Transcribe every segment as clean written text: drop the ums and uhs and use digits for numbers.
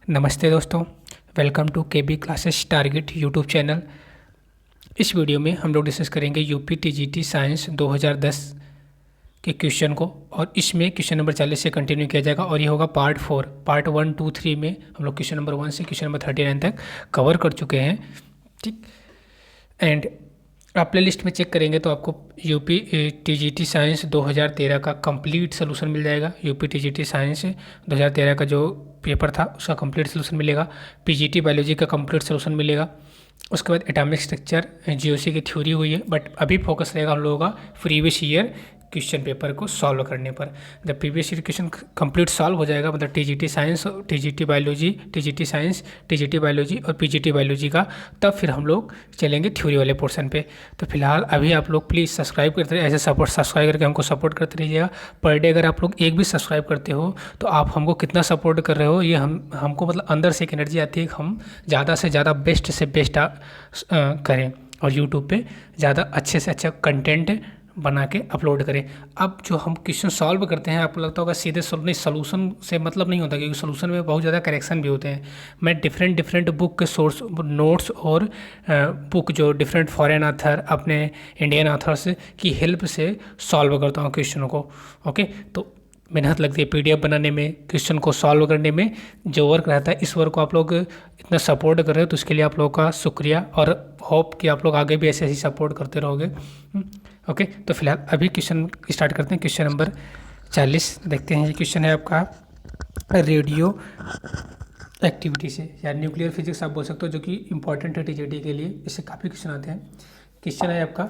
नमस्ते दोस्तों, welcome to KB classes target YouTube channel. इस वीडियो में हम लोग डिस्कस करेंगे यूपी टीजीटी साइंस 2010 के क्वेश्चन को, और इसमें क्वेश्चन नंबर 40 से कंटिन्यू किया जाएगा और ये होगा पार्ट 4। पार्ट 1, 2, 3 में हम लोग क्वेश्चन नंबर 1 से क्वेश्चन नंबर 39 तक कवर कर चुके हैं। ठीक, एंड आप प्ले लिस्ट में चेक करेंगे तो आपको यूपी टीजीटी साइंस 2013 का कंप्लीट सोल्यूशन मिल जाएगा। यूपी टीजीटी साइंस 2013 का जो पेपर था उसका कंप्लीट सोल्यूशन मिलेगा। पीजीटी बायोलॉजी का कंप्लीट सोल्यूशन मिलेगा। उसके बाद एटॉमिक स्ट्रक्चर जीओसी की थ्योरी हुई है, बट अभी फोकस रहेगा हम लोगों का प्रीवियस ईयर क्वेश्चन पेपर को सॉल्व करने पर। जब previous year question complete solve हो जाएगा, मतलब TGT science, TGT biology, TGT science, TGT biology और पीजीटी बायोलॉजी का, तब फिर हम लोग चलेंगे थ्योरी वाले पोर्शन पे। तो फिलहाल अभी आप लोग प्लीज़ सब्सक्राइब करते रहिए, ऐसे सब्सक्राइब करके हमको सपोर्ट करते रहिएगा। पर डे अगर आप लोग एक भी सब्सक्राइब करते हो तो आप हमको कितना सपोर्ट कर रहे हो, ये हमको मतलब अंदर से एक एनर्जी आती है कि हम ज़्यादा से ज़्यादा बेस्ट से बेस्ट करें और यूट्यूब पे ज़्यादा अच्छे से अच्छा कंटेंट बना के अपलोड करें। अब जो हम क्वेश्चन सॉल्व करते हैं, आपको लगता होगा सीधे नहीं, सोल्यूशन से मतलब नहीं होता, क्योंकि सोल्यूशन में बहुत ज़्यादा करेक्शन भी होते हैं। मैं डिफरेंट बुक के सोर्स नोट्स और बुक जो डिफरेंट फॉरेन ऑथर अपने इंडियन ऑथर्स की हेल्प से सॉल्व करता हूँ क्वेश्चनों को। ओके, तो मेहनत लगती है पीडीएफ बनाने में, क्वेश्चन को सॉल्व करने में जो वर्क रहता है, इस वर्क को आप लोग इतना सपोर्ट कर रहे हो तो उसके लिए आप लोगों का शुक्रिया, और होप कि आप लोग आगे भी ऐसे ही सपोर्ट करते रहोगे। ओके, तो फिलहाल अभी क्वेश्चन स्टार्ट करते हैं। क्वेश्चन नंबर 40 देखते हैं। ये क्वेश्चन है आपका रेडियो एक्टिविटी से, या न्यूक्लियर फिजिक्स आप बोल सकते हो, जो कि इंपॉर्टेंट है टीजीटी के लिए। इससे काफ़ी क्वेश्चन आते हैं। क्वेश्चन है आपका,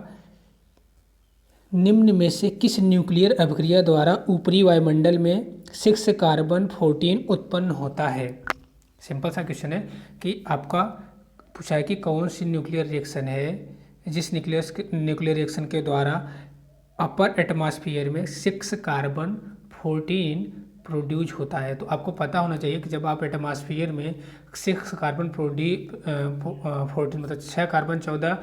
निम्न में से किस न्यूक्लियर अभिक्रिया द्वारा ऊपरी वायुमंडल में 6 कार्बन 14 उत्पन्न होता है। सिंपल सा क्वेश्चन है कि आपका पूछा है कि कौन सी न्यूक्लियर रिएक्शन है जिस न्यूक्लियर रिएक्शन के द्वारा अपर एटमॉस्फेयर में 6 कार्बन 14 प्रोड्यूस होता है। तो आपको पता होना चाहिए कि जब आप एटमॉस्फेयर में 6 कार्बन 14 मतलब 6 कार्बन 14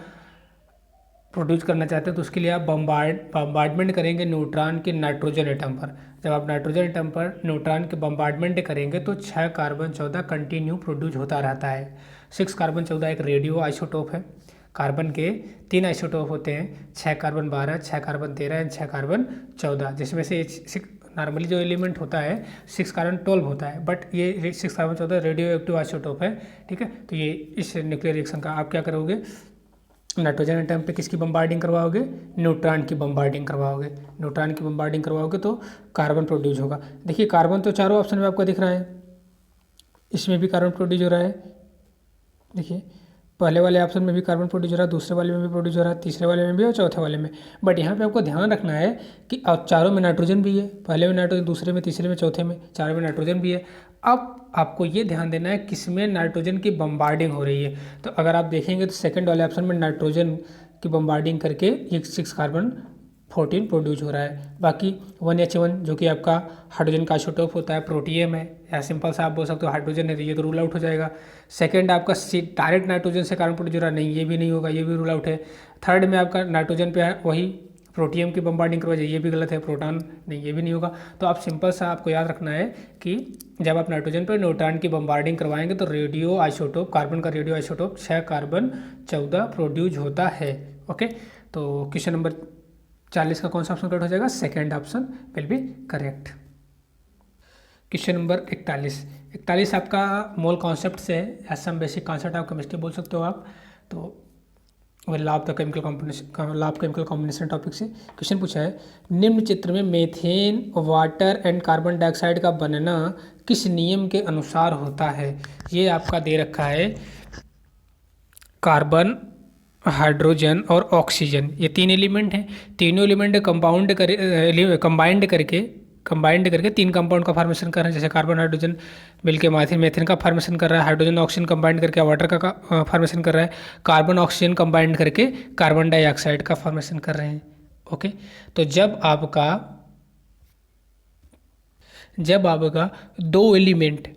प्रोड्यूस करना चाहते हैं तो उसके लिए आप बम्बार्डमेंट करेंगे न्यूट्रॉन के नाइट्रोजन एटम पर। जब आप नाइट्रोजन एटम पर न्यूट्रॉन के बम्बार्डमेंट करेंगे तो 6 कार्बन 14 कंटिन्यू प्रोड्यूस होता रहता है। 6 कार्बन 14 एक रेडियो आइसोटोप है। कार्बन के 3 आइसोटोप होते हैं, 6 कार्बन 12, 6 कार्बन 13 एंड 6 कार्बन 14, जिसमें से नॉर्मली जो एलिमेंट होता है 6 कार्बन 12 होता है, बट ये 6 कार्बन 14 रेडियो एक्टिव आइसोटोप है। ठीक है, तो ये इस न्यूक्लियर रिएक्शन का आप क्या करोगे, नाइट्रोजन एटम पे किसकी बम्बार्डिंग करवाओगे, न्यूट्रॉन की बम्बार्डिंग करवाओगे। न्यूट्रॉन की बम्बार्डिंग करवाओगे तो कार्बन प्रोड्यूस होगा। देखिए कार्बन तो चारों ऑप्शन में आपको दिख रहा है, इसमें भी कार्बन प्रोड्यूस हो रहा है। देखिए पहले वाले ऑप्शन में भी कार्बन प्रोड्यूस हो रहा है, दूसरे वाले में भी प्रोड्यूस हो रहा है, तीसरे वाले में भी और चौथे वाले में। बट यहाँ पे आपको ध्यान रखना है कि चारों में नाइट्रोजन भी है, पहले में नाइट्रोजन, दूसरे में, तीसरे में, चौथे में, चारों में नाइट्रोजन भी है। अब आपको ये ध्यान देना है किसमें नाइट्रोजन की बम्बार्डिंग हो रही है। तो अगर आप देखेंगे तो सेकंड वाले ऑप्शन में नाइट्रोजन की बम्बार्डिंग करके ये 6 कार्बन 14 प्रोड्यूस हो रहा है। बाकी 1H1 जो कि आपका हाइड्रोजन का आइसोटोप होता है, प्रोटियम है, या सिंपल सा आप बोल सकते हो हाइड्रोजन है, ये तो रूल आउट हो जाएगा। सेकंड आपका डायरेक्ट नाइट्रोजन से कार्बन प्रोड्यूस हो रहा है, नहीं ये भी नहीं होगा, ये भी रूल आउट है। थर्ड में आपका नाइट्रोजन पे वही प्रोटियम की बम्बार्डिंग करवा जाए, ये भी गलत है। प्रोटॉन नहीं, ये भी नहीं होगा। तो आप सिंपल सा आपको याद रखना है कि जब आप नाइट्रोजन पर न्यूट्रॉन की बम्बार्डिंग करवाएंगे तो रेडियो आइसोटोप, कार्बन का रेडियो आइसोटोप 6 कार्बन 14 प्रोड्यूस होता है। ओके, तो क्वेश्चन नंबर 40 का कौन सा ऑप्शन करेक्ट हो जाएगा, second option will be correct. Question number 41 आपका मोल कॉन्सेप्ट से है, या सम बेसिक कॉन्सेप्ट आप केमिस्ट्री बोल सकते हो आप। तो law of chemical combination topic से क्वेश्चन पूछा है, निम्न चित्र में methane, water and carbon dioxide का बनना किस नियम के अनुसार होता है। ये आपका दे रखा है कार्बन, हाइड्रोजन और ऑक्सीजन, ये 3 एलिमेंट हैं। तीनों एलिमेंट कंबाइंड करके 3 कंपाउंड का फॉर्मेशन कर रहे हैं। जैसे कार्बन हाइड्रोजन मिलके मेथेन का फॉर्मेशन कर रहा है, हाइड्रोजन ऑक्सीजन कंबाइंड करके वाटर का फॉर्मेशन कर रहा है, कार्बन ऑक्सीजन कंबाइंड करके कार्बन डाइऑक्साइड का फॉर्मेशन कर रहे हैं। ओके, तो जब आपका 2 एलिमेंट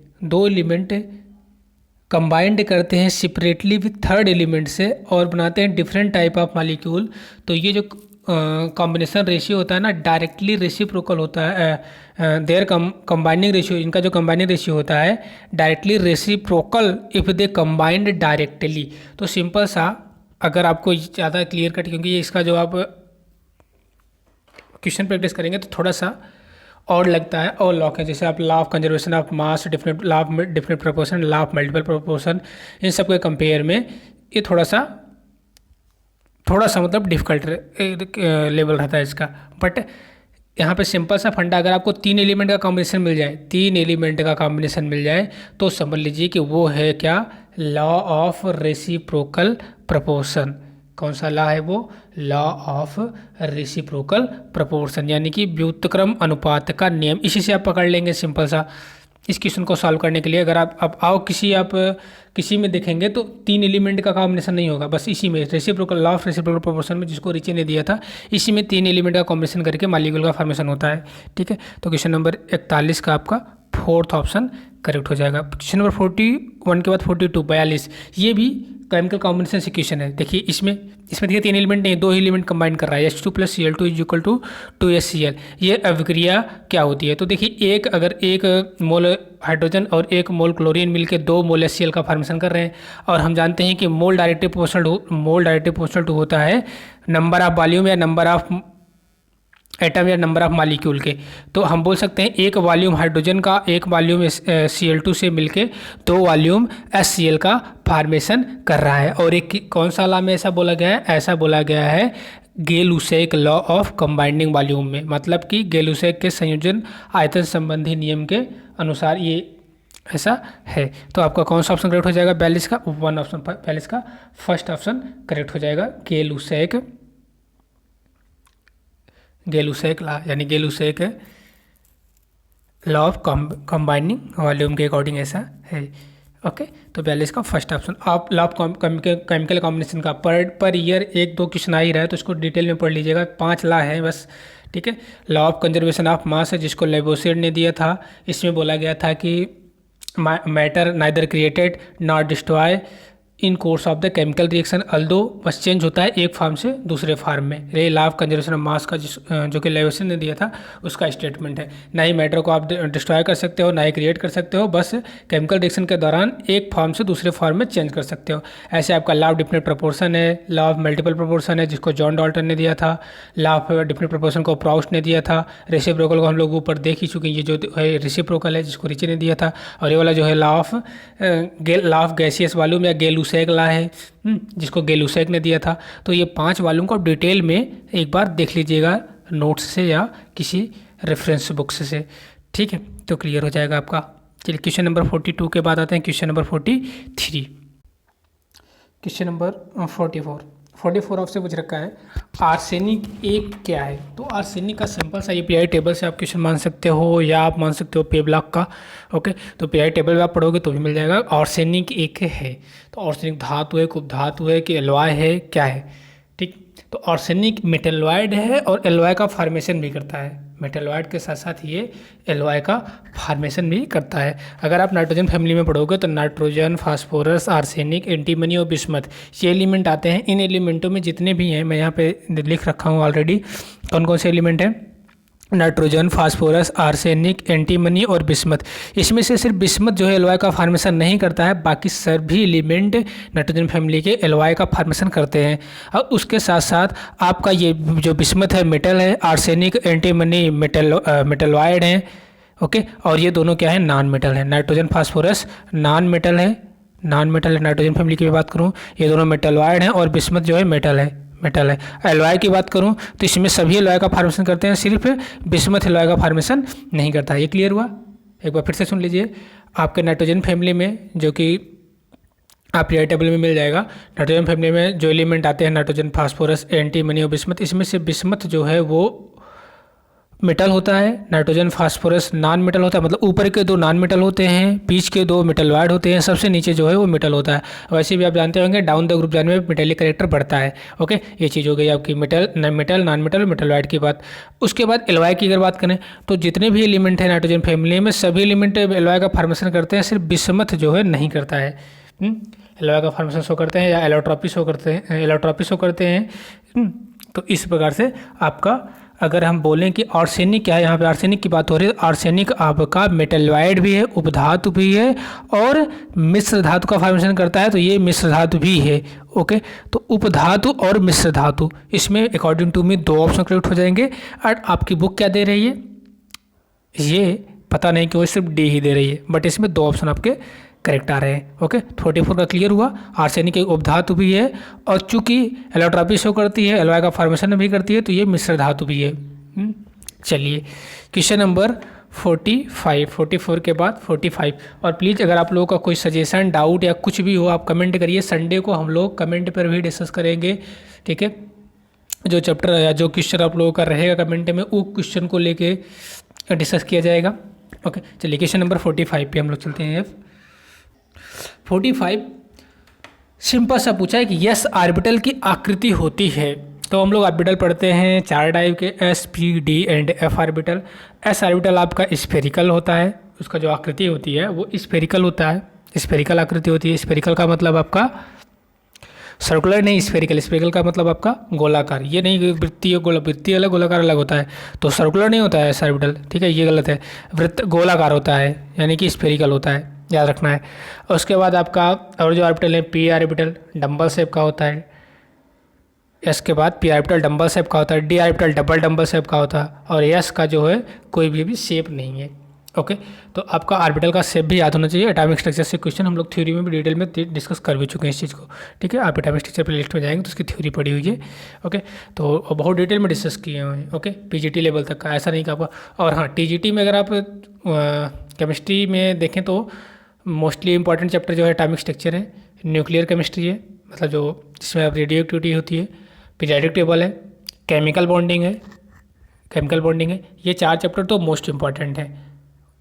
कंबाइंड करते हैं सेपरेटली विथ थर्ड एलिमेंट से और बनाते हैं डिफरेंट टाइप ऑफ मॉलिक्यूल, तो ये जो कॉम्बिनेशन रेशियो होता है ना, डायरेक्टली रेसिप्रोकल होता है। देयर कंबाइनिंग रेशियो, इनका जो कंबाइनिंग रेशियो होता है directly reciprocal if they combined directly. तो सिंपल सा, अगर आपको ज़्यादा क्लियर कट, क्योंकि ये इसका जो आप क्वेश्चन प्रैक्टिस करेंगे तो थोड़ा सा और लगता है और लॉक है, जैसे आप law of conservation of mass, different law of different proportion, law of multiple proportion, इन सब के कंपेयर में ये थोड़ा सा मतलब डिफिकल्ट लेवल रहता है इसका। बट यहाँ पे सिंपल सा फंडा, अगर आपको 3 एलिमेंट का कॉम्बिनेशन मिल जाए, 3 एलिमेंट का कॉम्बिनेशन मिल जाए तो समझ लीजिए कि वो है क्या, लॉ ऑफ रेसिप्रोकल प्रोपोर्शन। कौन सा लॉ है वो, लॉ ऑफ रेसिप्रोकल प्रोपोर्शन, यानी कि व्युत्क्रम अनुपात का नियम। इसी से आप पकड़ लेंगे सिंपल सा इस क्वेश्चन को सॉल्व करने के लिए। अगर आप आओ किसी में देखेंगे तो 3 एलिमेंट का कॉम्बिनेशन नहीं होगा, बस इसी में reciprocal, law of reciprocal proportion में, जिसको रिची ने दिया था, इसी में 3 एलिमेंट का कॉम्बिनेशन करके मॉलिक्यूल का फॉर्मेशन होता है। ठीक है, तो क्वेश्चन नंबर 41 का आपका 4th ऑप्शन करेक्ट हो जाएगा। क्वेश्चन नंबर 41 के बाद 42 42, ये भी केमिकल कॉम्बिनेशन से क्वेश्चन है। देखिए इसमें देखिए 3 एलिमेंट नहीं, 2 एलिमेंट कंबाइन कर रहा है, H2 + Cl2 is equal to 2HCl। ये अभिक्रिया क्या होती है, तो देखिए अगर एक मोल हाइड्रोजन और 1 मोल क्लोरीन मिलकर 2 मोल HCl का फॉर्मेशन कर रहे हैं, और हम जानते हैं कि मोल डायरेक्टली प्रोपोर्शनल टू होता है नंबर ऑफ वॉल्यूम या नंबर ऑफ एटम या नंबर ऑफ मॉलिक्यूल के। तो हम बोल सकते हैं एक वॉल्यूम हाइड्रोजन का 1 वॉल्यूम Cl2 से मिलके 2 वॉल्यूम HCl का फॉर्मेशन कर रहा है। और एक कौन सा लॉ में ऐसा बोला गया है, ऐसा बोला गया है गे-लुसैक लॉ ऑफ कंबाइंडिंग वॉल्यूम में, मतलब कि गे-लुसैक के संयोजन आयतन संबंधी नियम के अनुसार ये ऐसा है। तो आपका कौन सा ऑप्शन करेक्ट हो जाएगा, 42 का 1 ऑप्शन, 42 का फर्स्ट ऑप्शन करेक्ट हो जाएगा। गे-लुसैक लॉ, यानी गे-लुसैक लॉ ऑफ कंबाइनिंग वॉल्यूम के अकॉर्डिंग ऐसा है। ओके, तो 42 का फर्स्ट ऑप्शन। आप लॉ ऑफ केमिकल कॉम्बिनेशन का पर ईयर 1-2 क्वेश्चन आ ही रहा है, तो इसको डिटेल में पढ़ लीजिएगा। 5 लॉ है बस। ठीक है, लॉ ऑफ कंजर्वेशन ऑफ मास है, जिसको लेवोसियर ने दिया था। इसमें बोला गया था कि matter neither created not destroy in course of the chemical reaction, although बस चेंज होता है एक फॉर्म से दूसरे फॉर्म में। ये लॉ ऑफ कंजर्वेशन ऑफ मास का जो कि लेवोसियर ने दिया था उसका स्टेटमेंट है। ना ही मैटर को आप डिस्ट्रॉय कर सकते हो, ना ही क्रिएट कर सकते हो, बस केमिकल रिएक्शन के दौरान एक फॉर्म से दूसरे फॉर्म में चेंज कर सकते हो। ऐसे आपका लॉ ऑफ डिफरेंट प्रोपोर्शन है, लॉ ऑफ मल्टीपल प्रोपोर्शन है, जिसको जॉन डाल्टन ने दिया था। लॉ ऑफ डिफरेंट प्रोपोर्शन को प्राउस्ट ने दिया था। रेसिप्रोकल को हम लोग ऊपर देख ही चुके हैं, ये जो है रेसिप्रोकल है, जिसको रिची ने दिया था। और ये वाला जो है लॉ ऑफ गैसियस वॉल्यूम या गे-लुसैक लॉ है, जिसको गे-लुसैक ने दिया था। तो ये 5 वॉल्यूम को आप डिटेल में एक बार देख लीजिएगा नोट्स से या किसी रेफरेंस बुक्स से। ठीक है, तो क्लियर हो जाएगा आपका। चलिए क्वेश्चन नंबर 42 के बाद आते हैं क्वेश्चन नंबर 43। क्वेश्चन नंबर 44 आपसे पूछ रखा है आर्सेनिक एक क्या है। तो आर्सेनिक का सिंपल सा पीआई टेबल से आप क्वेश्चन मान सकते हो, या आप मान सकते हो पे ब्लॉक का। ओके, तो पीआई टेबल में आप पढ़ोगे तो भी मिल जाएगा। आर्सेनिक एक है, तो आर्सेनिक धातु है, उपधातु है कि एलॉय है, क्या है। ठीक, तो आर्सेनिक मेटलॉयड है और एलॉय का फॉर्मेशन भी करता है। मेटलॉयड के साथ साथ ये एलॉय का फॉर्मेशन भी करता है। अगर आप नाइट्रोजन फैमिली में पढ़ोगे तो नाइट्रोजन, फास्फोरस, आर्सेनिक, एंटीमनी और बिस्मथ, ये एलिमेंट आते हैं। इन एलिमेंटों में जितने भी हैं, मैं यहाँ पे लिख रखा हूँ ऑलरेडी कौन कौन से एलिमेंट हैं। नाइट्रोजन, फास्फोरस, आर्सेनिक, एंटीमनी और बिस्मथ। इसमें से सिर्फ बिस्मथ जो है एलॉय का फॉर्मेशन नहीं करता है, बाकी सभी एलिमेंट नाइट्रोजन फैमिली के एलॉय का फॉर्मेशन करते हैं। और उसके साथ साथ आपका ये जो बिस्मथ है मेटल है, आर्सेनिक, एंटीमनी मेटलॉयड हैं। ओके, और ये दोनों क्या है, नॉन मेटल है। नाइट्रोजन, फास्फोरस नॉन मेटल है नाइट्रोजन फैमिली की बात करूँ, ये दोनों मेटलॉयड हैं, और बिस्मथ जो है मेटल है। एलॉय की बात करूं तो इसमें सभी एलॉय का फॉर्मेशन करते हैं, सिर्फ बिस्मथ एलॉय का फॉर्मेशन नहीं करता। ये क्लियर हुआ? एक बार फिर से सुन लीजिए। आपके नाइट्रोजन फैमिली में, जो कि आप पीरियड टेबल में मिल जाएगा, नाइट्रोजन फैमिली में जो एलिमेंट आते हैं नाइट्रोजन, फास्फोरस, एंटीमनी और बिस्मथ, इसमें से बिस्मथ जो है वो मेटल होता है, नाइट्रोजन फास्फोरस नॉन मेटल होता है। मतलब ऊपर के 2 नॉन मेटल होते हैं, बीच के 2 मेटलॉयड होते हैं, सबसे नीचे जो है वो मेटल होता है। वैसे भी आप जानते होंगे डाउन द ग्रुप जाने में मेटेलिक कैरेक्टर बढ़ता है। ओके, ये चीज़ हो गई आपकी मेटल, नॉन मेटल, मेटलॉयड की बात। उसके बाद एलॉय की अगर बात करें तो जितने भी एलिमेंट हैं नाइट्रोजन फैमिली में, सभी एलिमेंट एलॉय का फॉर्मेशन करते हैं, सिर्फ बिस्मथ जो है नहीं करता है। एलॉय का फॉर्मेशन शो करते हैं या एलोट्रॉपी शो करते हैं तो इस प्रकार से आपका अगर हम बोलें कि आर्सेनिक क्या है, यहाँ पे आर्सेनिक की बात हो रही है। आर्सेनिक आपका मेटलवाइड भी है, उपधातु भी है और मिश्र धातु का फॉर्मेशन करता है, तो ये मिश्र धातु भी है। ओके, तो उपधातु और मिश्र धातु, इसमें according to me 2 option correct हो जाएंगे। और आपकी बुक क्या दे रही है ये पता नहीं क्यों, सिर्फ डी ही दे रही है, बट इसमें 2 ऑप्शन आपके करेक्ट आ रहे हैं। ओके, 44 का क्लियर हुआ। आर्सेनिक एक उपधातु भी है और चूंकि एलोट्रॉपी शो करती है, एलॉय का फॉर्मेशन भी करती है, तो ये मिश्र धातु भी है। चलिए क्वेश्चन नंबर 45, 44 के बाद 45। और प्लीज़ अगर आप लोगों का कोई सजेशन, डाउट या कुछ भी हो, आप कमेंट करिए। संडे को हम लोग कमेंट पर भी डिस्कस करेंगे, ठीक है। जो चैप्टर या जो क्वेश्चन आप लोगों का रहेगा कमेंट में, वो क्वेश्चन को लेके डिस्कस किया जाएगा। ओके, चलिए क्वेश्चन नंबर 45 पे हम लोग चलते हैं। 45 सिंपल सा पूछा है कि यस ऑर्बिटल की आकृति होती है। तो हम लोग ऑर्बिटल पढ़ते हैं 4 टाइप के, S, P, D and F orbital. S orbital आपका स्फेरिकल होता है, उसका जो आकृति होती है वो स्फेरिकल होता है, स्फेरिकल आकृति होती है। स्फेरिकल का मतलब आपका सर्कुलर नहीं, स्फेरिकल। स्फेरिकल का मतलब आपका गोलाकार, ये नहीं वृत्तीय, वृत्तीय अलग, गोलाकार अलग होता है। तो सर्कुलर नहीं होता है एस ऑर्बिटल, ठीक है, ये गलत है। वृत्त गोलाकार होता है, यानी कि स्फेरिकल होता है, याद रखना है। उसके बाद आपका और जो ऑर्बिटल है, पी ऑर्बिटल डंबल शेप का होता है। एस के बाद पी ऑर्बिटल डंबल शेप का होता है। D orbital double dumbbell shape का होता है। और एस का जो है कोई भी शेप नहीं है। ओके, तो आपका ऑर्बिटल का शेप भी याद होना चाहिए। एटॉमिक स्ट्रक्चर से क्वेश्चन हम लोग थ्योरी में भी डिटेल में डिस्कस कर भी चुके हैं इस चीज़ को, ठीक है। आप एटॉमिक स्ट्रक्चर प्ले लिस्ट में जाएंगे तो उसकी थ्योरी पड़ी हुई है। ओके, तो बहुत डिटेल में डिस्कस किए हुए हैं। ओके, पीजीटी लेवल तक का, ऐसा नहीं कि आपका। और हाँ, टीजीटी में अगर आप केमिस्ट्री में देखें तो मोस्टली इंपॉर्टेंट चैप्टर जो है एटॉमिक स्ट्रक्चर है, न्यूक्लियर केमिस्ट्री है, मतलब जो जिसमें अब रेडियो एक्टिविटी होती है, पीरियोडिक टेबल है, केमिकल बॉन्डिंग है, ये 4 चैप्टर तो मोस्ट इंपॉर्टेंट है।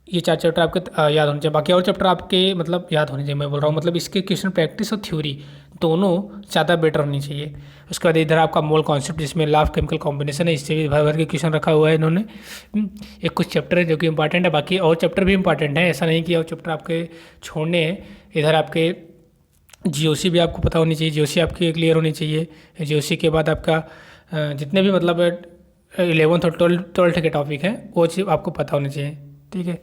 ये 4 चैप्टर आपके याद होने चाहिए। बाकी और चैप्टर आपके मतलब याद होने चाहिए, मैं बोल रहा हूँ, मतलब इसके क्वेश्चन प्रैक्टिस और थ्योरी दोनों ज़्यादा बेटर होनी चाहिए। उसके बाद इधर आपका मोल कॉन्सेप्ट, जिसमें लाभ केमिकल कॉम्बिनेशन है, इससे भी भर भर के क्वेश्चन रखा हुआ है इन्होंने। एक कुछ चैप्टर है जो कि इंपॉर्टेंट है, बाकी और चैप्टर भी इंपॉर्टेंट है, ऐसा नहीं कि और चैप्टर आपके छोड़ने हैं। इधर आपके जीओसी भी आपको पता होनी चाहिए, जीओसी आपकी क्लियर होनी चाहिए। जीओसी के बाद आपका जितने भी मतलब 11th और 12th के टॉपिक हैं वो चीज़ आपको पता होनी चाहिए, ठीक है।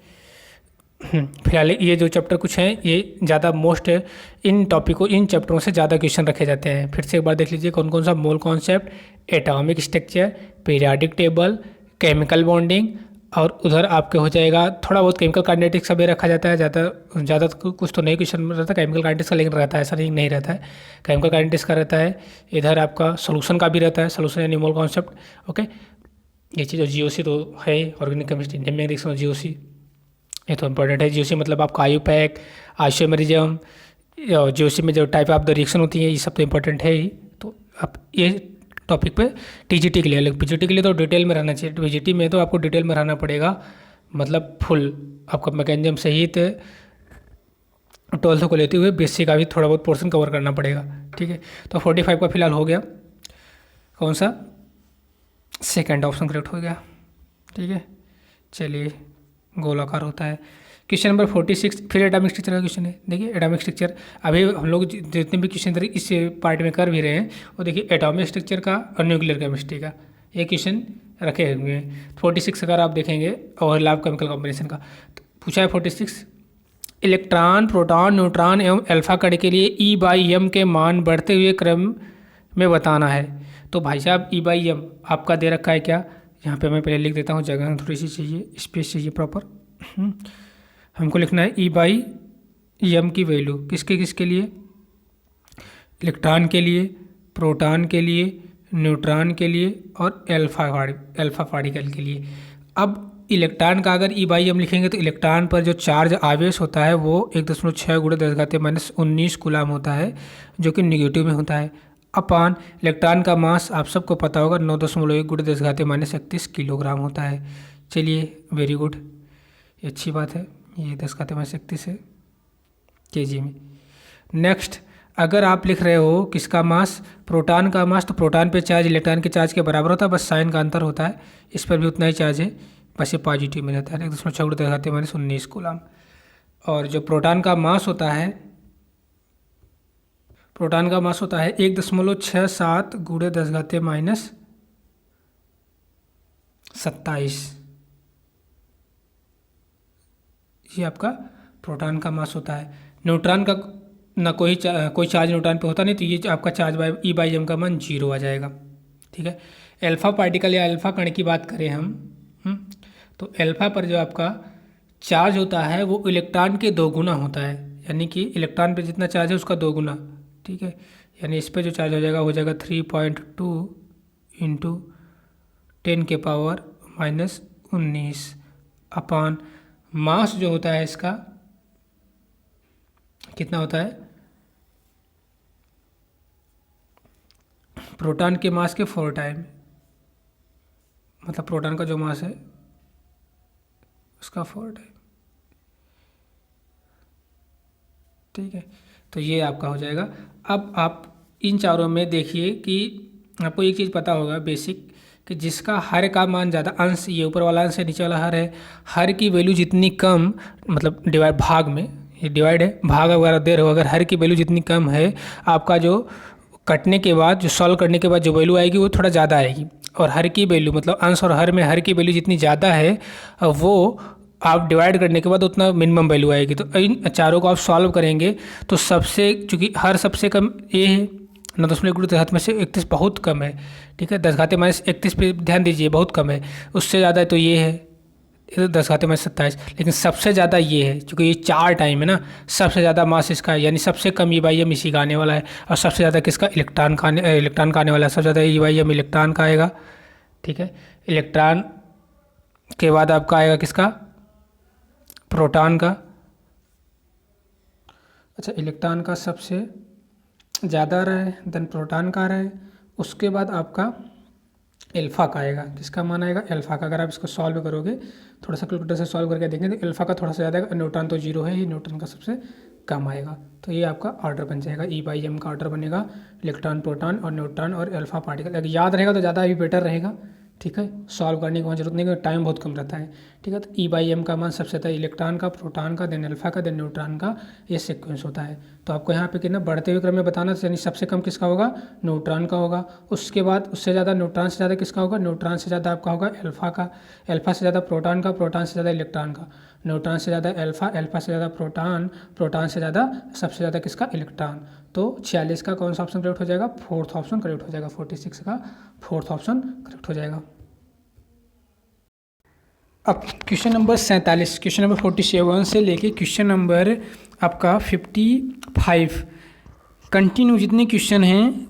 फिलहाल ये जो चैप्टर कुछ हैं ये ज़्यादा मोस्ट है, इन टॉपिकों, इन चैप्टरों से ज़्यादा क्वेश्चन रखे जाते हैं। फिर से एक बार देख लीजिए कौन कौन सा, mole concept, atomic structure, periodic table, chemical bonding, और उधर आपके हो जाएगा थोड़ा बहुत केमिकल काइनेटिक्स का भी रखा जाता है। ज़्यादा कुछ तो नहीं क्वेश्चन रहता है केमिकल काइनेटिक्स का, लेकिन रहता है, ऐसा नहीं रहता है। केमिकल काइनेटिक्स का रहता है। इधर आपका सोल्यूशन का भी रहता है, सोल्यूशन यानी मोल कॉन्सेप्ट। ओके, ये चीज़, जीओसी तो है, ऑर्गेनिक केमिस्ट्री, इंडियन रिएक्शन और जीओसी, ये तो इंपॉर्टेंट है। जीओसी मतलब आपका आयुपैक, आइसोमेरिज्म, जीओसी में जो टाइप ऑफ द रिएक्शन होती है, ये सब तो इंपॉर्टेंट है ही। तो आप ये टॉपिक पे टीजीटी के लिए अलग, पीजीटी के लिए तो डिटेल में रहना चाहिए। पीजीटी में तो आपको डिटेल में रहना पड़ेगा, मतलब फुल आपका मैकेनिज्म सहित 12th को लेते हुए बेसिक का भी थोड़ा बहुत पोर्शन कवर करना पड़ेगा, ठीक है। तो 45 का फिलहाल हो गया, कौन सा, सेकंड ऑप्शन करेक्ट हो गया, ठीक है। चलिए, गोलाकार होता है। क्वेश्चन नंबर 46 फिर एटॉमिक स्ट्रक्चर का क्वेश्चन है। देखिए एटॉमिक स्ट्रक्चर, अभी हम लोग जितने भी क्वेश्चन इस पार्ट में कर भी रहे हैं वो देखिए एटॉमिक स्ट्रक्चर का और न्यूक्लियर केमिस्ट्री का ये क्वेश्चन रखे हुए हैं। 46 अगर आप देखेंगे और लैब केमिकल कॉम्बिनेशन का तो पूछा है 46, इलेक्ट्रॉन, प्रोटॉन, न्यूट्रॉन एवं अल्फा कण के लिए E/m के मान बढ़ते हुए क्रम में बताना है। तो भाई साहब E/m आपका दे रखा है क्या, यहाँ पे मैं पहले लिख देता हूँ, जगह थोड़ी सी चाहिए, स्पेस चाहिए प्रॉपर। हमको लिखना है E/m की वैल्यू किसके लिए, इलेक्ट्रॉन के लिए, प्रोटॉन के लिए, न्यूट्रॉन के लिए और अल्फा पार्टिकल के लिए। अब इलेक्ट्रॉन का अगर E/m लिखेंगे तो इलेक्ट्रॉन पर जो चार्ज आवेश होता है वो 1.6 × 10⁻19 कूलम होता है, जो कि निगेटिव में होता है। अपान इलेक्ट्रॉन का मास आप सबको पता होगा 9.1 × 10⁻31 किलोग्राम होता है। चलिए वेरी गुड, ये अच्छी बात है, ये 10⁻31 है kg में। नेक्स्ट, अगर आप लिख रहे हो किसका मास, प्रोटॉन का मास, तो प्रोटॉन पे चार्ज इलेक्ट्रॉन के चार्ज के बराबर होता है, बस साइन का अंतर होता है। इस पर भी उतना ही चार्ज है, बस ये पॉजिटिव में रहता है, 1.6 × 10⁻19 कूलम। और जो प्रोटॉन का मास होता है 1.67 × 10⁻⁻⁻⁷ 27। ये आपका प्रोटॉन का मास होता है। न्यूट्रॉन का ना कोई चार्ज न्यूट्रॉन पे होता नहीं, तो ये आपका चार्ज बाय E/m का मान 0 आ जाएगा। ठीक है। अल्फा पार्टिकल या अल्फा कण की बात करें हम, तो अल्फा पर जो आपका चार्ज होता है वो इलेक्ट्रॉन के 2 गुना होता है, यानी कि इलेक्ट्रॉन पे जितना चार्ज है उसका 2 गुना। ठीक है। यानी इस पे जो चार्ज हो जाएगा 3.2 इंटू 10⁻⁻19 अपान मास जो होता है इसका कितना होता है, प्रोटॉन के मास के 4 टाइम, मतलब प्रोटॉन का जो मास है उसका 4 टाइम। ठीक है। तो ये आपका हो जाएगा। अब आप इन चारों में देखिए कि आपको एक चीज़ पता होगा बेसिक, कि जिसका हर का मान ज़्यादा, अंश ये ऊपर वाला अंश है, नीचे वाला हर है, हर की वैल्यू जितनी कम, मतलब डिवाइड भाग में, ये डिवाइड है, भाग अगर देर हो, अगर हर की वैल्यू जितनी कम है, आपका जो कटने के बाद, जो सॉल्व करने के बाद जो वैल्यू आएगी वो थोड़ा ज़्यादा आएगी। और हर की वैल्यू, मतलब अंश और हर में हर की वैल्यू जितनी ज़्यादा है वो आप डिवाइड करने के बाद उतना मिनिमम वैल्यू आएगी। तो इन चारों को आप सॉल्व करेंगे तो सबसे, चूँकि हर सबसे कम ए है, 9.1 में से 31 बहुत कम है। ठीक है। 10⁻31 पे ध्यान दीजिए, बहुत कम है। उससे ज़्यादा है तो ये है, 10⁻27, लेकिन सबसे ज़्यादा ये है, क्योंकि ये 4 टाइम है ना, सबसे ज़्यादा मास इसका है, यानी सबसे कम E/m इसी का आने वाला है। और सबसे ज़्यादा किसका, इलेक्ट्रॉन का आने वाला है, सबसे ज़्यादा E/m इलेक्ट्रॉन का आएगा। ठीक है। इलेक्ट्रॉन के बाद आपका आएगा किसका, प्रोटॉन का। अच्छा, इलेक्ट्रॉन का सबसे ज़्यादा आ रहा है, देन प्रोटॉन का आ रहा है, उसके बाद आपका अल्फा का आएगा। किसका मान आएगा, अल्फा का। अगर आप इसको सॉल्व करोगे, थोड़ा सा कैलकुलेटर से सॉल्व करके देखेंगे तो अल्फा का थोड़ा सा ज़्यादा आएगा, न्यूट्रॉन तो 0 है ही, न्यूट्रॉन का सबसे कम आएगा। तो ये आपका ऑर्डर बन जाएगा, E/m का ऑर्डर बनेगा, इलेक्ट्रॉन, प्रोटॉन और न्यूट्रॉन और अल्फा पार्टिकल। अगर याद रहेगा तो ज़्यादा भी बेटर रहेगा। ठीक है। सॉल्व करने की वहाँ जरूरत नहीं, क्योंकि टाइम बहुत कम रहता है। ठीक है। तो E/m का मान सबसे ज़्यादा इलेक्ट्रॉन का, प्रोटॉन का, देन अल्फा का, देन न्यूट्रॉन का, ये सीक्वेंस होता है। तो आपको यहाँ पे कितना बढ़ते हुए क्रम में बताना, यानी सबसे कम किसका होगा, न्यूट्रॉन का होगा। उसके बाद उससे ज़्यादा, न्यूट्रॉन से ज़्यादा किसका होगा, न्यूट्रॉन से ज़्यादा आपका होगा अल्फा का, अल्फा से ज़्यादा प्रोटॉन का, प्रोटॉन से ज़्यादा इलेक्ट्रॉन का, न्यूट्रॉन से ज़्यादा अल्फा, अल्फा से ज़्यादा प्रोटॉन, प्रोटॉन से ज़्यादा, सबसे ज़्यादा किसका, इलेक्ट्रॉन। तो 46 का कौन सा ऑप्शन करेक्ट हो जाएगा, 4th ऑप्शन करेक्ट हो जाएगा। 46 का 4th ऑप्शन करेक्ट हो जाएगा। अब क्वेश्चन नंबर 47, क्वेश्चन नंबर 47 से लेके क्वेश्चन नंबर आपका 55 कंटिन्यू जितने क्वेश्चन हैं,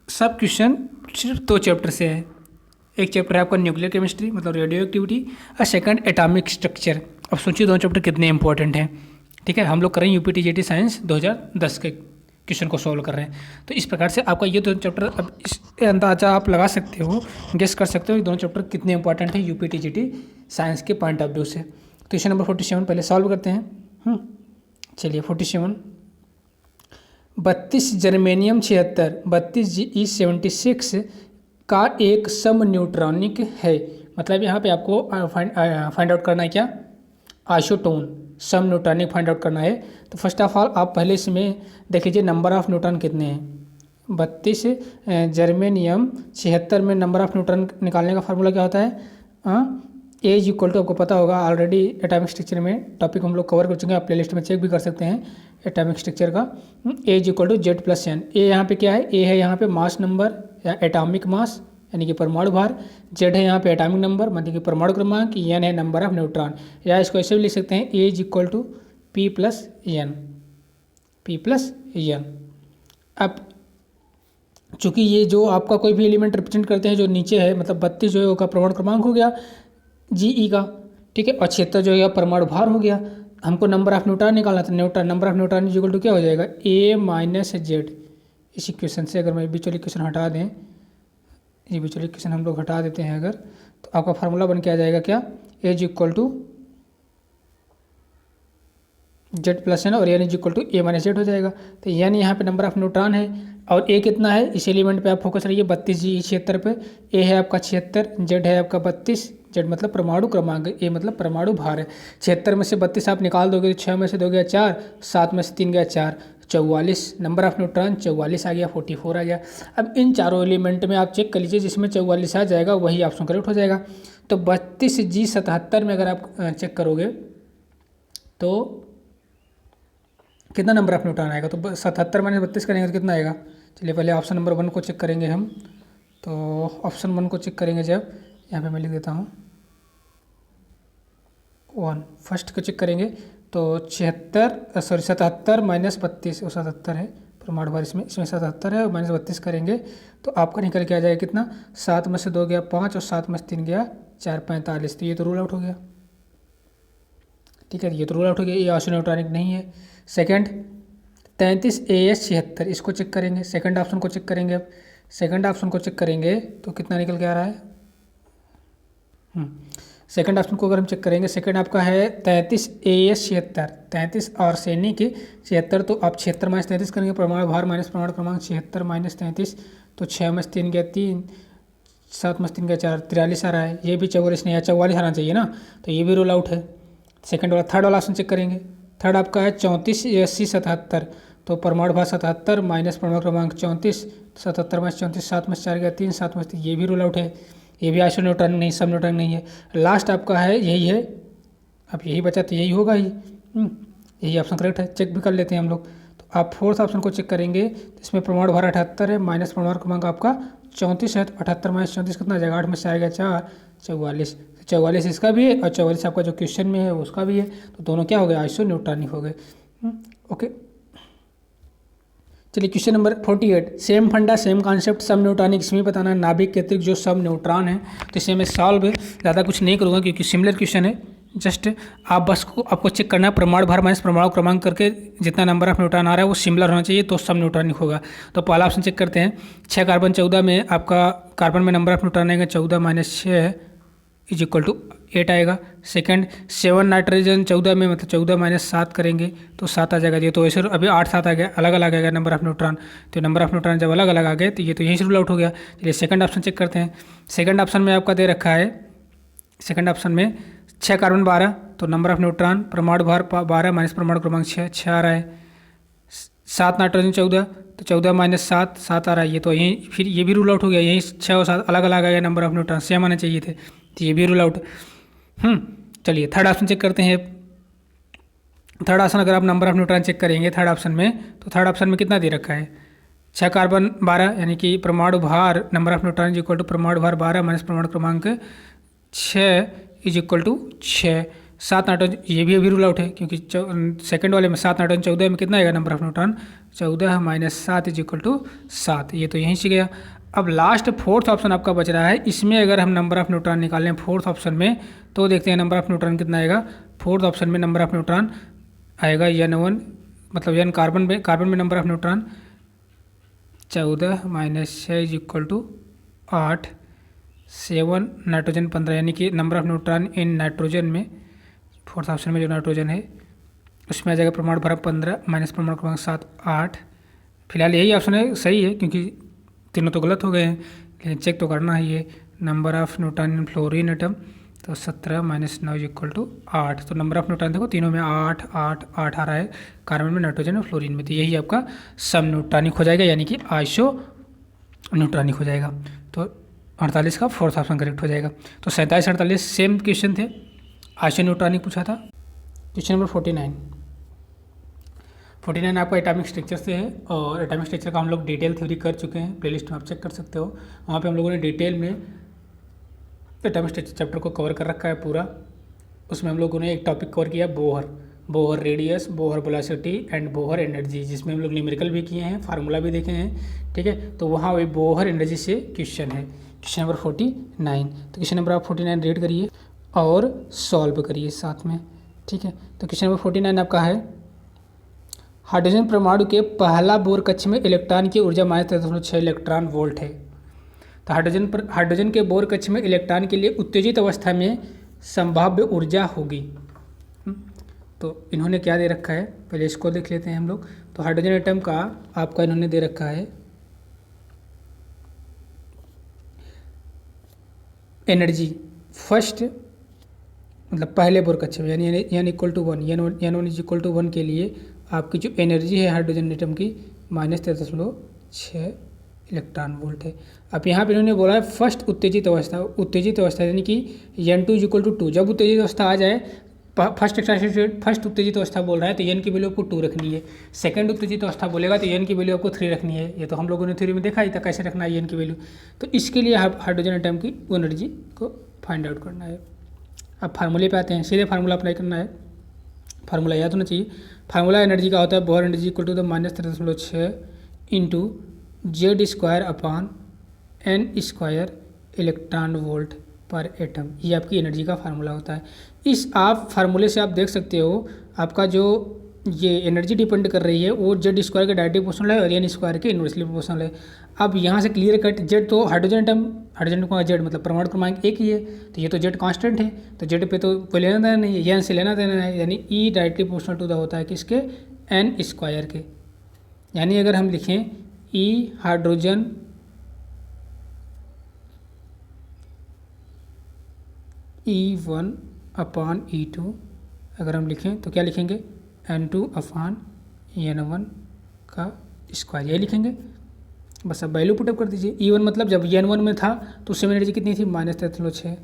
सब क्वेश्चन सिर्फ 2 चैप्टर से है। एक चैप्टर है आपका न्यूक्लियर केमिस्ट्री, मतलब रेडियो एक्टिविटी, और सेकंड एटॉमिक स्ट्रक्चर। अब सोचिए दोनों चैप्टर कितने इंपॉर्टेंट हैं। ठीक है। हम लोग कर रहे हैं UPTGT साइंस 2010 के क्वेश्चन को सॉल्व कर रहे हैं। तो इस प्रकार से आपका ये दोनों चैप्टर, अब इस अंदाजा आप लगा सकते हो, गेस कर सकते हो कि दोनों चैप्टर कितने इंपॉर्टेंट है UPTGT साइंस के पॉइंट ऑफ व्यू से। तो क्वेश्चन नंबर 47 पहले सॉल्व करते हैं। चलिए 47, 32 जर्मेनियम 76, 32 Ge76 का एक सम न्यूट्रॉनिक है। मतलब यहाँ पे आपको फाइंड आउट करना है क्या, आइसोटोन, सम न्यूट्रॉनिक फाइंड आउट करना है। तो फर्स्ट ऑफ ऑल आप पहले इसमें देख लीजिए नंबर ऑफ न्यूट्रॉन कितने हैं। 32 जर्मेनियम 76 में नंबर ऑफ न्यूट्रॉन निकालने का फार्मूला क्या होता है, एज इक्वल टू, आपको पता होगा ऑलरेडी, एटॉमिक स्ट्रक्चर में टॉपिक हम लोग कवर कर चुके हैं, आप प्लेलिस्ट में चेक भी कर सकते हैं एटॉमिक स्ट्रक्चर का। एज इक्वल टू Z+N। ए यहाँ पे क्या है, ए है यहाँ पे मास नंबर या एटॉमिक मास, यानी कि परमाणु भार, जेड है यहाँ पे एटॉमिक नंबर, मतलब कि परमाणु क्रमांक, एन है नंबर ऑफ न्यूट्रॉन, या इसको ऐसे भी लिख सकते हैं, as equal to P+N, P+N। अब चूँकि ये जो आपका कोई भी एलिमेंट रिप्रेजेंट करते हैं, जो नीचे है, मतलब 32 जो है उसका परमाणु क्रमांक हो गया GE का। ठीक है। और 76 जो है परमाणु भार हो गया। हमको नंबर ऑफ न्यूट्रॉन निकालना था, number of neutron equal to क्या हो जाएगा, A-Z। इस इक्वेशन से अगर मैं बीच वाली इक्वेशन हटा दें, ये बीच वाली इक्वेशन हम लोग हटा देते हैं अगर, तो आपका फार्मूला बन के आ जाएगा क्या, एज इक्वल टू Z+N और N is equal to A-Z हो जाएगा। तो एन यहाँ पे नंबर ऑफ न्यूट्रॉन है और ए कितना है, इस एलिमेंट पे आप फोकस रहिए, 32 Ge76 पे। ए है आपका 76, जेड है आपका 32, जेड मतलब परमाणु क्रमांक, ए मतलब परमाणु भार है। 76 में से 32 आप निकाल दोगे तो 6 में से 2 गया 4, 7 में से 3 गया 4, 44 नंबर ऑफ न्यूट्रॉन 44 आ गया, 44 आ गया। अब इन चारों एलिमेंट में आप चेक कर लीजिए, जिसमें 44 आ जाएगा वही ऑप्शन करेक्ट हो जाएगा। तो 32G77 में अगर आप चेक करोगे तो कितना नंबर ऑफ न्यूट्रॉन आएगा, तो 77 माइनस 32 करेंगे तो कितना आएगा। चलिए पहले ऑप्शन नंबर 1 को चेक करेंगे हम। तो ऑप्शन 1 को चेक करेंगे जब, यहाँ पे मैं लिख देता हूँ 1, फर्स्ट को चेक करेंगे तो 77 माइनस 32, 77 है परमाणु भार, इसमें 77 है और माइनस 32 करेंगे तो आपका निकल के आ जाएगा कितना, 7 में से 2 गया 5 और 7 में से 3 गया 4, 45। तो ये तो रूल आउट हो गया। ठीक है, ये तो रूल आउट हो गया, ये आइसोन्यूट्रॉनिक नहीं है। सेकंड 33AS76, इसको चेक करेंगे, सेकंड ऑप्शन को चेक करेंगे। अब सेकंड ऑप्शन को चेक करेंगे तो कितना निकल के आ रहा है, सेकंड ऑप्शन को अगर हम चेक करेंगे, सेकंड आपका है 33AS76, 33 और सैनिक 76, तो आप 76 माइनस 33 करेंगे, परमाणु भार माइनस परमाणु क्रमांक 76 माइनस 33, तो 6 में से 3 गया 3, 7 में से 3 गया 4, 43 आ रहा है। ये भी 44 नहीं है, 44 आना चाहिए ना, तो ये भी रूल आउट है। सेकंड वाला, थर्ड वाला ऑप्शन चेक करेंगे, थर्ड आपका है 34AS77, तो परमाणु भार 77 माइनस परमाणु क्रमांक 34, 77 माइनस 34, 7 में से 4 गया 3, 7 में से 3, ये भी रूल आउट है। ये भी आइसोन्यूट्रॉनिक नहीं, सब न्यूट्रॉनिक नहीं है। लास्ट आपका है यही है, अब यही बचा तो यही होगा ही, यही ऑप्शन करेक्ट है। चेक भी कर लेते हैं हम लोग। तो आप फोर्थ ऑप्शन को चेक करेंगे तो इसमें परमाणु भार 78 है, माइनस परमाणु क्रमांक आपका 34 है, तो 78 माइनस 34 कितना आ जाएगा, 8 में से आएगा 4, 44। 44 इसका भी है और 44 आपका जो क्वेश्चन में है उसका भी है, तो दोनों क्या हो गए, आइसोन्यूट्रॉनिक हो गए। ओके, चलिए क्वेश्चन नंबर 48, सेम फंडा सेम कॉन्सेप्ट, सब न्यूट्रॉनिक। इसमें बताना है नाभिक के अतिरिक्त जो सब न्यूट्रॉन है, तो इसे मैं सॉल्व ज़्यादा कुछ नहीं करूँगा क्योंकि सिमिलर क्वेश्चन है। जस्ट आप बस को आपको चेक करना है परमाणु भार माइनस परमाणु क्रमांक करके जितना नंबर ऑफ न्यूट्रॉन आ रहा है वो सिमिलर होना चाहिए, तो सब न्यूट्रॉनिक होगा। तो पहला ऑप्शन चेक करते हैं, 6 कार्बन 14 में आपका कार्बन में नंबर ऑफ न्यूट्रॉन आएगा 14 माइनस 6 इज इक्वल टू 8 आएगा। सेकंड 7 नाइट्रोजन 14 में, मतलब 14 माइनस 7 करेंगे तो 7 आ जाएगा। ये तो ऐसे अभी 8 7 आ गया, अलग अलग आ गया नंबर ऑफ न्यूट्रॉन, तो नंबर ऑफ न्यूट्रॉन जब अलग अलग आ गए तो ये तो यहीं से रूल आउट हो गया। चलिए सेकंड ऑप्शन चेक करते हैं। सेकंड ऑप्शन में आपका दे रखा है, सेकंड ऑप्शन में 6 कार्बन 12, तो नंबर ऑफ न्यूट्रॉन परमाणु भार 12 माइनस परमाणु क्रमांक 6 आ रहा है। 7 नाइट्रोजन 14, तो 14 माइनस 7 7 आ रहा है। ये तो यहीं फिर ये भी रूल आउट हो गया, यहीं 6 और 7 अलग अलग आ गया, नंबर ऑफ न्यूट्रॉन सेम आने चाहिए थे, तो ये भी रूल आउट। चलिए थर्ड ऑप्शन चेक करते हैं। थर्ड ऑप्शन अगर आप नंबर ऑफ न्यूट्रॉन चेक करेंगे थर्ड ऑप्शन में, तो थर्ड ऑप्शन में कितना दे रखा है, 6 कार्बन 12, यानी कि परमाणु भार number of neutron is equal to परमाणु भार 12 माइनस परमाणु क्रमांक 6 इज इक्वल टू 6। 7 नाइट्रोजन, ये भी अभी रूल आउट है क्योंकि सेकंड वाले में 7 नाइट्रोजन 14 में कितना आएगा number of neutron, 14 minus 7 is equal to 7, ये तो यहीं से गया। अब लास्ट फोर्थ ऑप्शन आपका बच रहा है, इसमें अगर हम नंबर ऑफ न्यूट्रॉन निकालें फोर्थ ऑप्शन में तो देखते हैं नंबर ऑफ न्यूट्रॉन कितना आएगा। फोर्थ ऑप्शन में नंबर ऑफ न्यूट्रॉन आएगा N1, मतलब N कार्बन में number of neutron 14 minus 6 is equal to 8, 7 nitrogen 15, यानी कि number of neutron in nitrogen में फोर्थ ऑप्शन में जो नाइट्रोजन है उसमें आ जाएगा परमाणु भार 15 माइनस परमाणु क्रमांक 7 8। फिलहाल यही ऑप्शन है, सही है क्योंकि तीनों तो गलत हो गए हैं, लेकिन चेक तो करना ही है। Number of neutron in fluorine atom, तो 17 माइनस 9 इक्वल टू 8, तो नंबर ऑफ न्यूट्रॉन देखो तीनों में 8 8 8 आ रहा है, कार्बन में नाइट्रोजन और फ्लोरीन में, तो यही आपका सब न्यूट्रॉनिक हो जाएगा, यानी कि आइसो न्यूट्रॉनिक हो जाएगा। तो 48 का फोर्थ ऑप्शन करेक्ट हो जाएगा। तो 47 48 सेम क्वेश्चन थे, आइसो न्यूट्रॉनिक पूछा था। क्वेश्चन नंबर 49 आपका एटॉमिक स्ट्रक्चर से है, और एटॉमिक स्ट्रक्चर का हम लोग डिटेल थ्योरी कर चुके हैं, प्लेलिस्ट में आप चेक कर सकते हो, वहाँ पे हम लोगों ने डिटेल में एटॉमिक स्ट्रक्चर चैप्टर को कवर कर रखा है पूरा। उसमें हम लोगों ने एक टॉपिक कवर किया Bohr radius, Bohr velocity and Bohr energy, जिसमें हम लोग न्यूमेरिकल भी किए हैं, फार्मूला भी देखे हैं, ठीक है। तो वहाँ वही बोहर एनर्जी से क्वेश्चन है, क्वेश्चन नंबर 49। तो क्वेश्चन नंबर आप 49 रीड करिए और सॉल्व करिए साथ में, ठीक है। तो क्वेश्चन नंबर 49 आपका है, हाइड्रोजन परमाणु के पहला बोर कक्ष में इलेक्ट्रॉन की ऊर्जा -3.6 इलेक्ट्रॉन वोल्ट है। तो हाइड्रोजन के बोर कक्ष में इलेक्ट्रॉन के लिए उत्तेजित अवस्था में संभाव्य ऊर्जा होगी। तो इन्होंने क्या दे रखा है, पहले इसको देख लेते हैं हम लोग। तो हाइड्रोजन एटम का आपका इन्होंने दे रखा है एनर्जी फर्स्ट, मतलब पहले बोर कक्ष में, यानी n equal to 1, N1 is equal to 1 के लिए आपकी जो एनर्जी है हाइड्रोजन एटम की -13.6 इलेक्ट्रॉन वोल्ट है। अब यहाँ पे इन्होंने बोला है फर्स्ट उत्तेजित अवस्था यानी कि N2 = 2। जब उत्तेजित अवस्था आ जाए, फर्स्ट उत्तेजित अवस्था बोल रहा है तो N की वैल्यू आपको 2 रखनी है। सेकंड उत्तेजित अवस्था बोलेगा तो N की वैल्यू आपको 3 रखनी है। ये तो हम लोगों ने थ्योरी में देखा ही था कैसे रखना है N की वैल्यू। तो इसके लिए हाइड्रोजन एटम की एनर्जी को फाइंड आउट करना है। अब फार्मूले पे आते हैं, सीधे फार्मूला अप्लाई करना है। फार्मूला याद होना चाहिए। फार्मूला एनर्जी का होता है Bohr energy = -13.6 into Z²/N² electron volt पर एटम। ये आपकी एनर्जी का फार्मूला होता है। इस आप फार्मूले से आप देख सकते हो आपका जो ये एनर्जी डिपेंड कर रही है वो Z² के डायरेक्टली प्रोपोर्शनल है और N² के इनवर्सली प्रोपोर्शनल है। अब यहाँ से क्लियर कट Z तो हाइड्रोजन का Z मतलब परमाणु क्रमांक एक ही है, तो ये तो Z कांस्टेंट है, तो Z पे तो कोई लेना देना नहीं है, N से लेना देना है, यानी E directly proportional to the होता है किसके, N² के। यानी अगर हम लिखें E हाइड्रोजन E1/E2 अगर हम लिखें तो क्या लिखेंगे, N2/N1 का स्क्वायर, ये लिखेंगे बस। अब वैल्यू पुटअप कर दीजिए। E1 मतलब जब N1 में था तो उस समय एनर्जी कितनी थी, -13.6।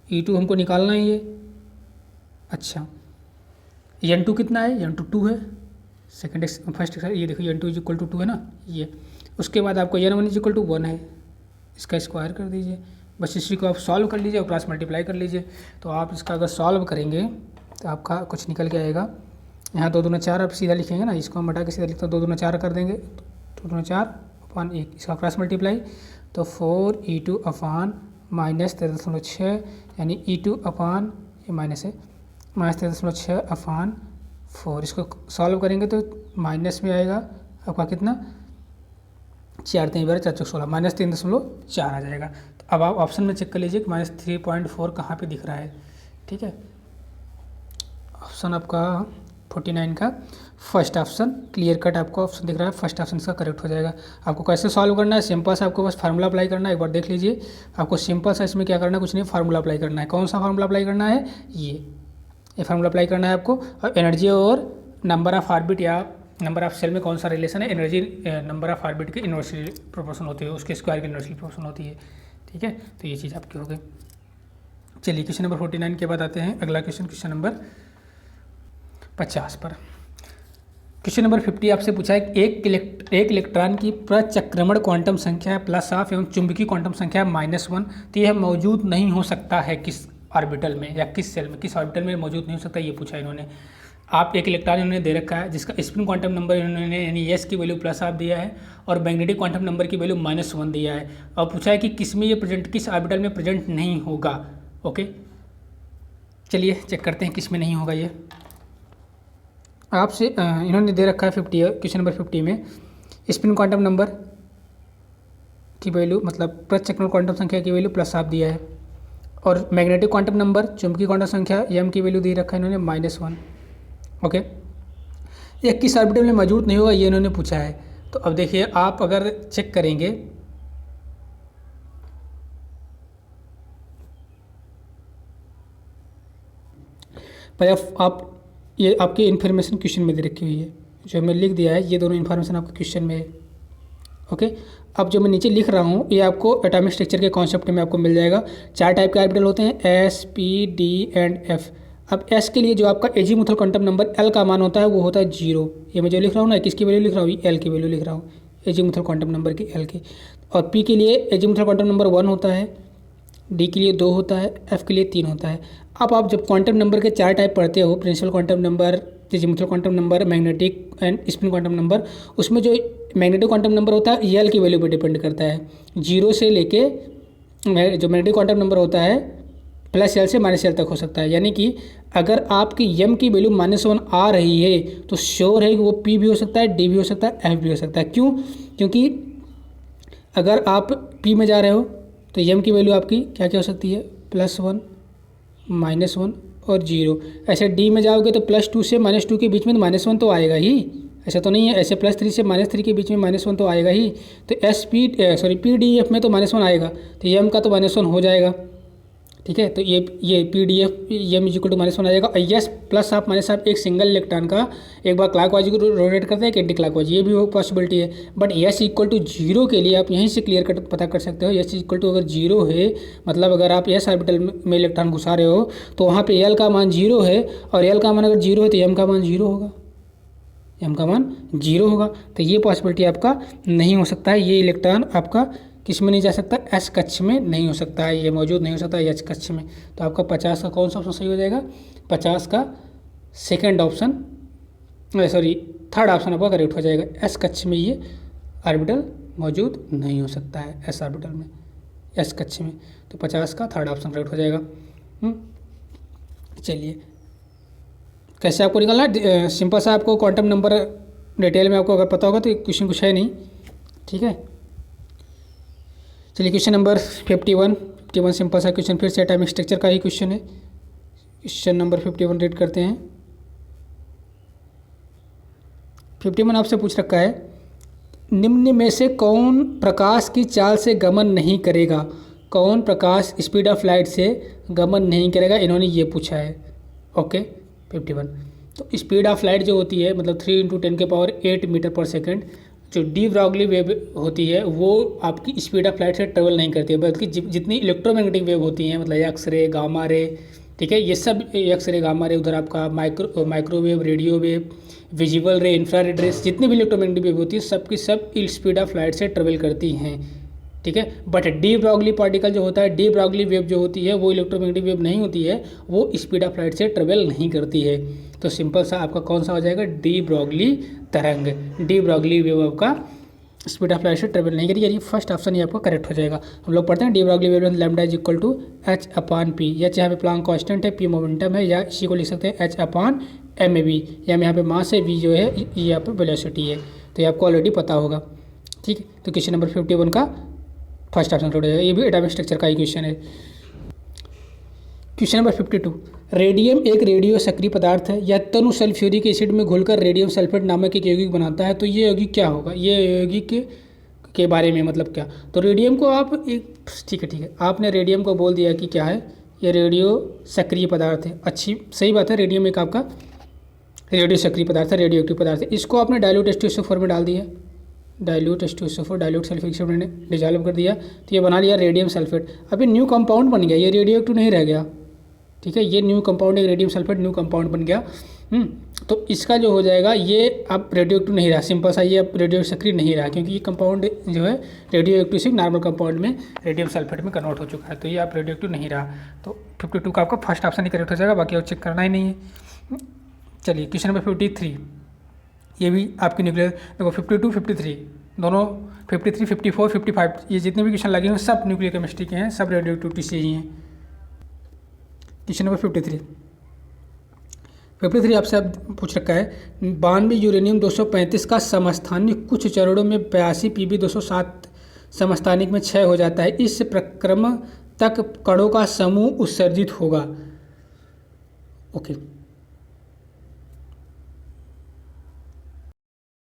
E2 हमको निकालना है ये। अच्छा N2 कितना है, N2 2 है, फर्स्ट ये देखो N2 = 2 है ना ये। उसके बाद आपको N1 = 1 है, इसका स्क्वायर कर दीजिए। बस इसी को आप सॉल्व कर लीजिए और क्रॉस मल्टीप्लाई कर लीजिए। तो आप इसका अगर सॉल्व करेंगे तो आपका कुछ निकल के आएगा। यहाँ 2 दूना 4 आप सीधा लिखेंगे ना, इसको हम हटा के सीधा लिखते हैं, 2 दूना 4 कर देंगे, 2 दूना 4/1, इसका क्रॉस मल्टीप्लाई तो 4E2/-13.6 यानी E2 ये माइनस है -13.6/4। इसको सॉल्व करेंगे तो माइनस में आएगा आपका कितना, 4 3 12 4 16 -3.4 आ जाएगा। तो अब आप ऑप्शन में चेक कर लीजिए कि -3.4 कहाँ पे दिख रहा है। ठीक है, ऑप्शन आपका 49 का फर्स्ट ऑप्शन क्लियर कट आपको ऑप्शन दिख रहा है, फर्स्ट ऑप्शन इसका करेक्ट हो जाएगा। आपको कैसे सॉल्व करना है, सिंपल सा आपको बस फार्मूला अप्लाई करना है। एक बार देख लीजिए, आपको सिंपल सा इसमें क्या करना है, कुछ नहीं, फार्मूला अप्लाई करना है। कौन सा फार्मूला अप्लाई करना है, ये फार्मूला अप्लाई करना है आपको। और एनर्जी और नंबर ऑफ ऑर्बिट या नंबर ऑफ सेल में कौन सा रिलेशन है, एनर्जी नंबर ऑफ ऑर्बिट की इनवर्सली प्रोपोर्शन होती है, उसके स्क्वायर की इनवर्सली प्रोपोर्शन होती है। ठीक है, तो ये चीज़ आपकी हो गई। चलिए क्वेश्चन नंबर 49 के बाद आते हैं अगला क्वेश्चन नंबर 50 पर। क्वेश्चन नंबर 50 आपसे पूछा है एक इलेक्ट्रॉन की प्रचक्रमण क्वांटम संख्या +12 एवं चुंबकीय क्वांटम संख्या -1। तो यह मौजूद नहीं हो सकता है किस ऑर्बिटल में या किस सेल में, किस ऑर्बिटल में मौजूद नहीं हो सकता, ये पूछा इन्होंने। आप एक इलेक्ट्रॉन इन्होंने दे रखा है जिसका स्पिन क्वांटम नंबर इन्होंने यानी S की वैल्यू +12 दिया है और मैग्नेटिक क्वांटम नंबर की वैल्यू -1 दिया है। और पूछा है कि किसमें ये प्रेजेंट, किस ऑर्बिटल में प्रेजेंट नहीं होगा। ओके, चलिए चेक करते हैं किस में नहीं होगा। ये आपसे इन्होंने दे रखा है क्वेश्चन नंबर 50 में स्पिन क्वांटम नंबर की वैल्यू मतलब प्रचक्रमण क्वांटम संख्या की वैल्यू +12 दिया है और मैग्नेटिक क्वांटम नंबर चुंबकीय क्वांटम संख्या M की वैल्यू दे रखा है इन्होंने -1। ओके, ये किस ऑर्बिटल में मौजूद नहीं होगा ये इन्होंने पूछा है। तो अब देखिए आप अगर चेक करेंगे पहले आप ये आपकी इन्फॉर्मेशन क्वेश्चन में दे रखी हुई है, जो मैं लिख दिया है ये दोनों इन्फॉर्मेशन आपके क्वेश्चन में है। ओके, अब जो मैं नीचे लिख रहा हूँ ये आपको एटॉमिक स्ट्रक्चर के कॉन्सेप्ट में आपको मिल जाएगा। 4 टाइप के ऑर्बिटल होते हैं S, P, D and F। अब S के लिए जो आपका एजीमुथल क्वांटम नंबर L का मान होता है वो होता है 0। ये मैं जो लिख रहा हूँ ना, किसकी वैल्यू लिख रहा हूँ, L की वैल्यू लिख रहा हूँ, एजीमुथल क्वांटम नंबर की L की। और P के लिए एजीमुथल क्वांटम नंबर 1 होता है, D के लिए 2 होता है, F के लिए 3 होता है। अब आप जब क्वांटम नंबर के 4 टाइप पढ़ते हो, principal quantum number, azimuthal quantum number, magnetic and spin quantum number, उसमें जो मैग्नेटिक क्वांटम नंबर होता है L की वैल्यू पर डिपेंड करता है। 0 से लेके जो मैग्नेटिक क्वांटम नंबर होता है +L से -L तक हो सकता है। यानी कि अगर आपकी M की वैल्यू -1 आ रही है तो श्योर है कि वो P भी हो सकता है, D भी हो सकता है, F भी हो सकता है। क्यों? क्योंकि अगर आप P में जा रहे हो तो M की वैल्यू आपकी क्या क्या हो सकती है, +1, -1 और 0। ऐसे D में जाओगे तो +2 से -2 के बीच में -1 तो आएगा ही, ऐसा तो नहीं है। ऐसे +3 से -3 के बीच में -1 तो आएगा ही। तो PDF में तो -1 आएगा, तो M का तो -1 हो जाएगा। ठीक है। तो ये PDF M is equal to -1 आ जाएगा। यस प्लस आप माइनस आप एक सिंगल इलेक्ट्रॉन का एक बार क्लॉकवाइज रोटेट करते हैं, एक एंटी क्लॉकवाइज, ये भी वो पॉसिबिलिटी है। बट यस इक्वल टू 0 के लिए आप यहीं से क्लियर कट पता कर सकते हो। यस इक्वल टू अगर 0 है, मतलब अगर आप एस ऑर्बिटल में इलेक्ट्रॉन घुसा रहे हो तो वहाँ पे एल का मान 0 है, और एल का मान अगर 0 है तो एम का मान 0 होगा, एम का मान 0 होगा। तो ये पॉसिबिलिटी आपका नहीं हो सकता है। ये इलेक्ट्रॉन आपका किस में नहीं जा सकता, एस कक्ष में नहीं हो सकता है, ये मौजूद नहीं हो सकता है एच कक्ष में। तो आपका 50 का कौन सा ऑप्शन सही हो जाएगा, 50 का second option, sorry third option आपका करेक्ट हो जाएगा। एस कक्ष में ये ऑर्बिटल मौजूद नहीं हो सकता है, एस ऑर्बिटल में, एस कक्ष में। तो 50 का थर्ड ऑप्शन करेक्ट हो जाएगा। चलिए कैसे आपको निकालना है, सिंपल सा आपको क्वांटम नंबर डिटेल में आपको अगर पता होगा तो क्वेश्चन कुछ है नहीं, ठीक है। चलिए क्वेश्चन नंबर 51 सिंपल सा क्वेश्चन, फिर से एटॉमिक स्ट्रक्चर का ही क्वेश्चन है। क्वेश्चन नंबर 51 रीड करते हैं। 51 आपसे पूछ रखा है, निम्न में से कौन प्रकाश की चाल से गमन नहीं करेगा, कौन प्रकाश स्पीड ऑफ लाइट से गमन नहीं करेगा, इन्होंने ये पूछा है। ओके 51, तो स्पीड ऑफ लाइट जो होती है मतलब 3 × 10⁸ मीटर पर सेकेंड, जो डी ब्रॉगली वेव होती है वो आपकी स्पीड ऑफ लाइट से ट्रेवल नहीं करती है, बल्कि जितनी इलेक्ट्रोमैग्नेटिक वेव होती हैं मतलब एक्सरे, गामा रे, ठीक है, ये सब एक्सरे, गामा रे, उधर आपका माइक्रोवेव, रेडियो वेव, विजिबल रे, इंफ्रारेड रे, जितनी भी इलेक्ट्रोमैग्नेटिक वेव होती है सबकी सब स्पीड ऑफ लाइट से ट्रेवल करती हैं, ठीक है। बट डी ब्रॉगली पार्टिकल जो होता है, डी ब्रॉगली वेव जो होती है वो इलेक्ट्रोमैग्नेटिक वेव नहीं होती है, वो स्पीड ऑफ लाइट से ट्रेवल नहीं करती है। तो सिंपल सा आपका कौन सा हो जाएगा, डी ब्रॉगली तरंग, डी ब्रॉगली वेव आपका स्पीड ऑफ लाइट से ट्रेवल नहीं करेगी, यानी फर्स्ट ऑप्शन ये आपका करेक्ट हो जाएगा। हम लोग पढ़ते हैं de Broglie wave lambda is equal to h/p, H यहाँ पे प्लांक कांस्टेंट है, p मोमेंटम है, या इसी को लिख सकते हैं h/mv, या यहाँ पे मास है, v जो है ये यहाँ पे वेलोसिटी है, तो ये आपको ऑलरेडी पता होगा, ठीक है। तो क्वेश्चन नंबर 51 का फर्स्ट ऑप्शन हो जाएगा, ये भी एटॉमिक स्ट्रक्चर का ही क्वेश्चन है। क्वेश्चन नंबर 52, रेडियम एक रेडियो सक्रिय पदार्थ है, यह तनु सल्फ्यूरिक एसिड में घुलकर रेडियम सल्फेट नामक एक यौगिक बनाता है, तो ये यौगिक क्या होगा, ये यौगिक के बारे में मतलब क्या। तो रेडियम को आप एक, ठीक है, आपने रेडियम को बोल दिया कि क्या है, ये रेडियो सक्रिय पदार्थ है, अच्छी सही बात है, रेडियम एक आपका रेडियो सक्रिय पदार्थ है, रेडियो एक्टिव पदार्थ है। इसको आपने डाइल्यूट H2SO4 में डाल दिया, dilute H2SO4, dilute sulphuric acid ने डिजॉल्व कर दिया, तो ये बना लिया रेडियम सल्फेट। अभी न्यू कंपाउंड बन गया, ये रेडियो एक्टिव नहीं रह गया, ठीक है, ये न्यू कंपाउंड एक रेडियम सल्फेट न्यू कंपाउंड बन गया। तो इसका जो हो जाएगा ये अब रेडियो एक्टिव नहीं रहा, सिंपल सा ये अब रेडियो सक्रिय नहीं रहा, क्योंकि ये कंपाउंड जो है रेडियो एक्टिव से नॉर्मल कंपाउंड में रेडियम सल्फेट में कन्वर्ट हो चुका है, तो ये आप रेडियो एक्टिव नहीं रहा। तो 52 का आपका फर्स्ट ऑप्शन ही करेक्ट हो जाएगा, बाकी और चेक करना ही नहीं है। चलिए क्वेश्चन नंबर 53, ये भी आपकी न्यूक्लियर, देखो 52, 53 दोनों, 53, 54, 55 ये जितने भी क्वेश्चन लगे हैं सब न्यूक्लियर केमिस्ट्री के हैं, सब रेडियो एक्टिविटी से ही हैं। क्वेश्चन नंबर 53 आपसे अब पूछ रखा है, 92 यूरेनियम 235 का समस्थानिक कुछ चरणों में 82 Pb 207 समस्थानिक में क्षय हो जाता है, इस प्रक्रम तक कणों का समूह उत्सर्जित होगा। ओके